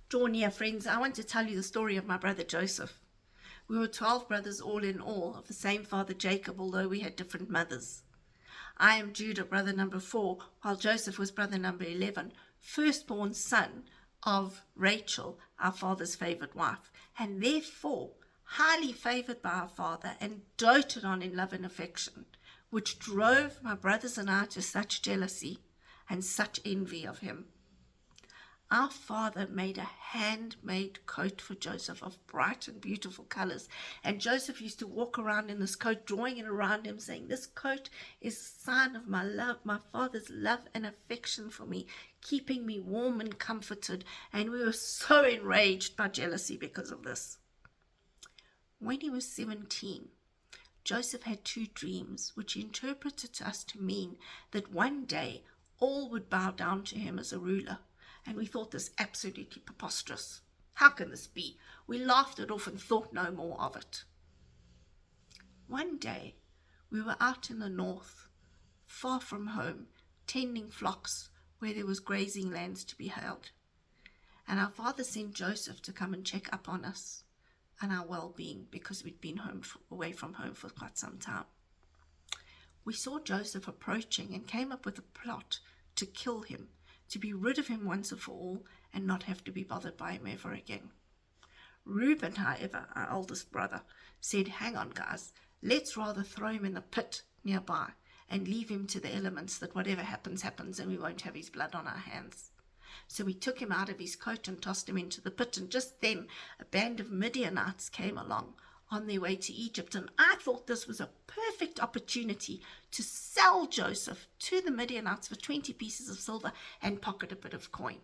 Draw near, friends. I want to tell you the story of my brother Joseph. We were 12 brothers all in all, of the same father Jacob, although we had different mothers. I am Judah, brother number 4, while Joseph was brother number 11, firstborn son of Rachel, our father's favourite wife, and therefore highly favoured by our father and doted on in love and affection, which drove my brothers and I to such jealousy and such envy of him. Our father made a handmade coat for Joseph of bright and beautiful colors. And Joseph used to walk around in this coat, drawing it around him, saying, "This coat is a sign of my love, my father's love and affection for me, keeping me warm and comforted." And we were so enraged by jealousy because of this. When he was 17, Joseph had 2 dreams, which he interpreted to us to mean that one day all would bow down to him as a ruler. And we thought this absolutely preposterous. How can this be? We laughed it off and thought no more of it. One day, we were out in the north, far from home, tending flocks where there was grazing lands to be held. And our father sent Joseph to come and check up on us and our well-being, because we'd been away from home for quite some time. We saw Joseph approaching and came up with a plot to kill him, to be rid of him once and for all, and not have to be bothered by him ever again. Reuben, however, our oldest brother, said, "Hang on, guys, let's rather throw him in the pit nearby and leave him to the elements, that whatever happens, happens, and we won't have his blood on our hands." So we took him out of his coat and tossed him into the pit, and just then a band of Midianites came along on their way to Egypt, and I thought this was a perfect opportunity to sell Joseph to the Midianites for 20 pieces of silver and pocket a bit of coin.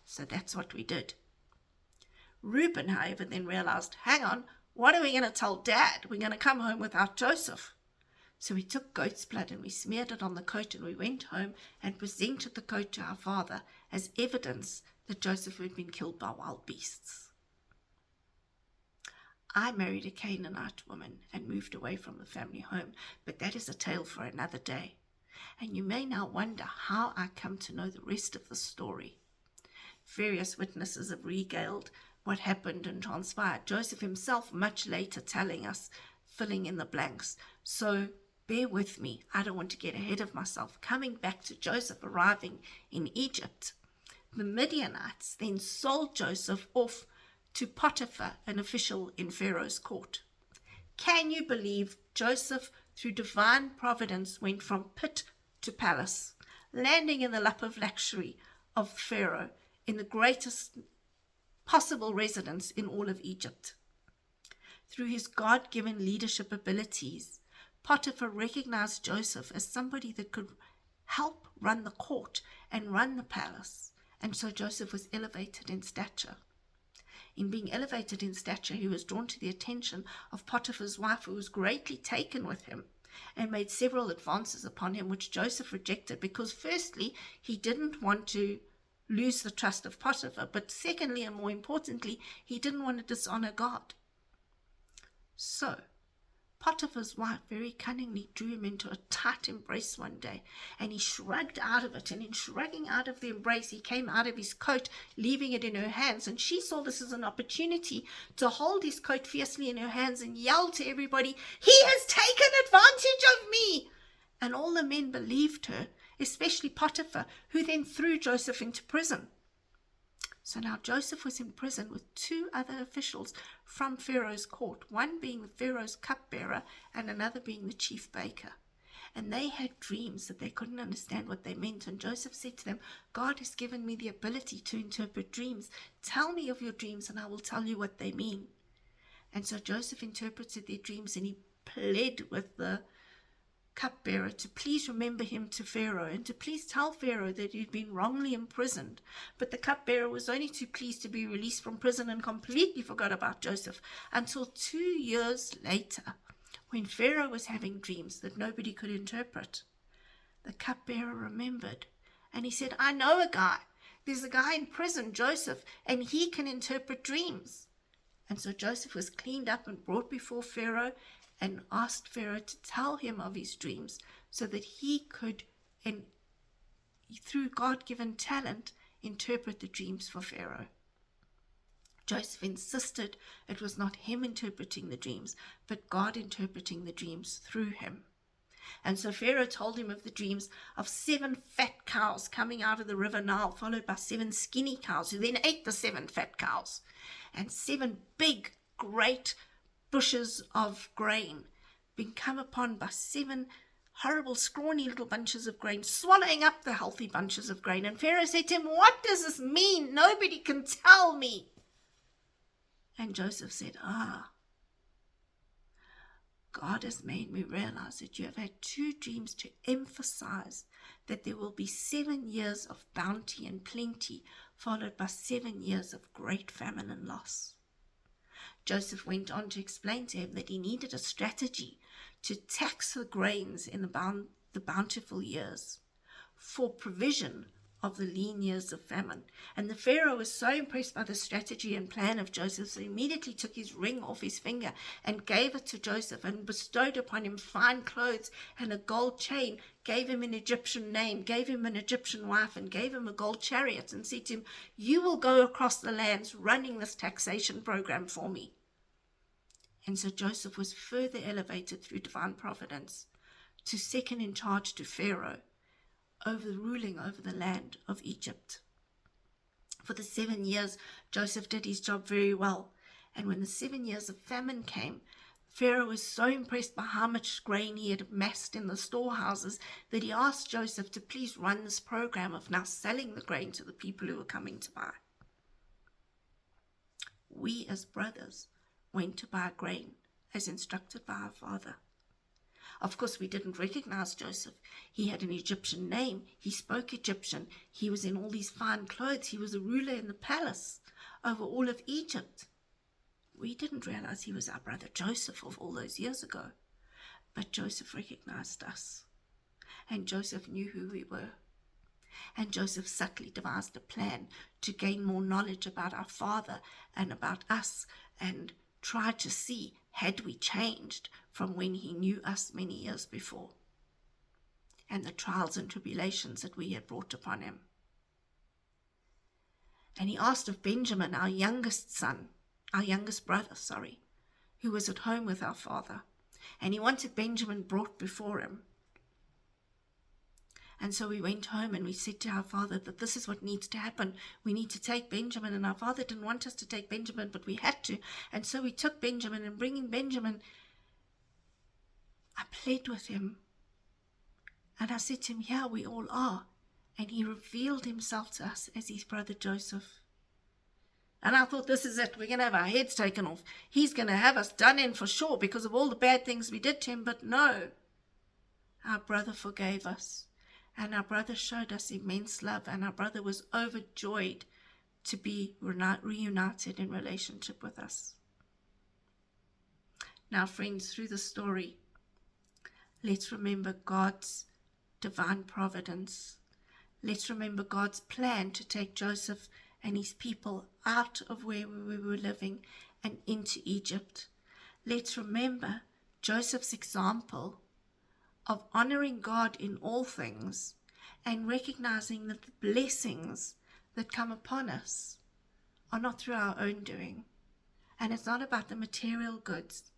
So that's what we did. Reuben, however, then realized, hang on, what are we going to tell Dad? We're going to come home without Joseph. So we took goat's blood and we smeared it on the coat, and we went home and presented the coat to our father as evidence that Joseph had been killed by wild beasts. I married a Canaanite woman and moved away from the family home, but that is a tale for another day. And you may now wonder how I come to know the rest of the story. Various witnesses have regaled what happened and transpired, Joseph himself much later telling us, filling in the blanks. So bear with me, I don't want to get ahead of myself. Coming back to Joseph arriving in Egypt, the Midianites then sold Joseph off to Potiphar, an official in Pharaoh's court. Can you believe Joseph, through divine providence, went from pit to palace, landing in the lap of luxury of Pharaoh, in the greatest possible residence in all of Egypt? Through his God-given leadership abilities, Potiphar recognized Joseph as somebody that could help run the court and run the palace, and so Joseph was elevated in stature. In being elevated in stature, he was drawn to the attention of Potiphar's wife, who was greatly taken with him and made several advances upon him, which Joseph rejected because, firstly, he didn't want to lose the trust of Potiphar, but secondly, and more importantly, he didn't want to dishonor God. So Potiphar's wife very cunningly drew him into a tight embrace one day, and he shrugged out of it, and in shrugging out of the embrace, he came out of his coat, leaving it in her hands, and she saw this as an opportunity to hold his coat fiercely in her hands and yell to everybody, "He has taken advantage of me!" And all the men believed her, especially Potiphar, who then threw Joseph into prison. So now Joseph was in prison with 2 other officials from Pharaoh's court, one being the Pharaoh's cupbearer and another being the chief baker. And they had dreams that they couldn't understand what they meant. And Joseph said to them, "God has given me the ability to interpret dreams. Tell me of your dreams and I will tell you what they mean." And so Joseph interpreted their dreams, and he pled with the cupbearer to please remember him to Pharaoh and to please tell Pharaoh that he'd been wrongly imprisoned. But the cupbearer was only too pleased to be released from prison and completely forgot about Joseph until 2 years later, when Pharaoh was having dreams that nobody could interpret. The cupbearer remembered, and he said, "I know a guy. There's a guy in prison, Joseph, and he can interpret dreams." And so Joseph was cleaned up and brought before Pharaoh, and asked Pharaoh to tell him of his dreams so that he could, through God-given talent, interpret the dreams for Pharaoh. Joseph insisted it was not him interpreting the dreams, but God interpreting the dreams through him. And so Pharaoh told him of the dreams of 7 fat cows coming out of the river Nile, followed by 7 skinny cows, who then ate the 7 fat cows, and 7 big, great bushes of grain being come upon by 7 horrible, scrawny little bunches of grain, swallowing up the healthy bunches of grain. And Pharaoh said to him, "What does this mean? Nobody can tell me." And Joseph said, God has made me realize that you have had 2 dreams to emphasize that there will be 7 years of bounty and plenty, followed by 7 years of great famine and loss. Joseph went on to explain to him that he needed a strategy to tax the grains in the bountiful years for provision of the lean years of famine. And the Pharaoh was so impressed by the strategy and plan of Joseph, so he immediately took his ring off his finger and gave it to Joseph and bestowed upon him fine clothes and a gold chain, gave him an Egyptian name, gave him an Egyptian wife, and gave him a gold chariot, and said to him, "You will go across the lands running this taxation program for me." And so Joseph was further elevated through divine providence to second in charge to Pharaoh, ruling over the land of Egypt. For the 7 years, Joseph did his job very well. And when the 7 years of famine came, Pharaoh was so impressed by how much grain he had amassed in the storehouses that he asked Joseph to please run this program of now selling the grain to the people who were coming to buy. We as brothers went to buy grain as instructed by our father. Of course, we didn't recognize Joseph. He had an Egyptian name. He spoke Egyptian. He was in all these fine clothes. He was a ruler in the palace over all of Egypt. We didn't realize he was our brother Joseph of all those years ago. But Joseph recognized us. And Joseph knew who we were. And Joseph subtly devised a plan to gain more knowledge about our father and about us, and tried to see, had we changed from when he knew us many years before, and the trials and tribulations that we had brought upon him. And he asked of Benjamin, our youngest brother, who was at home with our father, and he wanted Benjamin brought before him. And so we went home and we said to our father that this is what needs to happen. We need to take Benjamin. And our father didn't want us to take Benjamin, but we had to. And so we took Benjamin, and bringing Benjamin, I pled with him. And I said to him, "Yeah, we all are." And he revealed himself to us as his brother Joseph. And I thought, this is it. We're going to have our heads taken off. He's going to have us done in for sure because of all the bad things we did to him. But no, our brother forgave us. And our brother showed us immense love, and our brother was overjoyed to be reunited in relationship with us. Now, friends, through the story, let's remember God's divine providence. Let's remember God's plan to take Joseph and his people out of where we were living and into Egypt. Let's remember Joseph's example of honoring God in all things and recognizing that the blessings that come upon us are not through our own doing. And it's not about the material goods.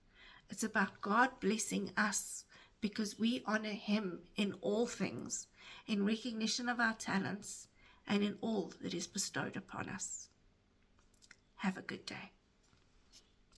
It's about God blessing us because we honor him in all things, in recognition of our talents and in all that is bestowed upon us. Have a good day.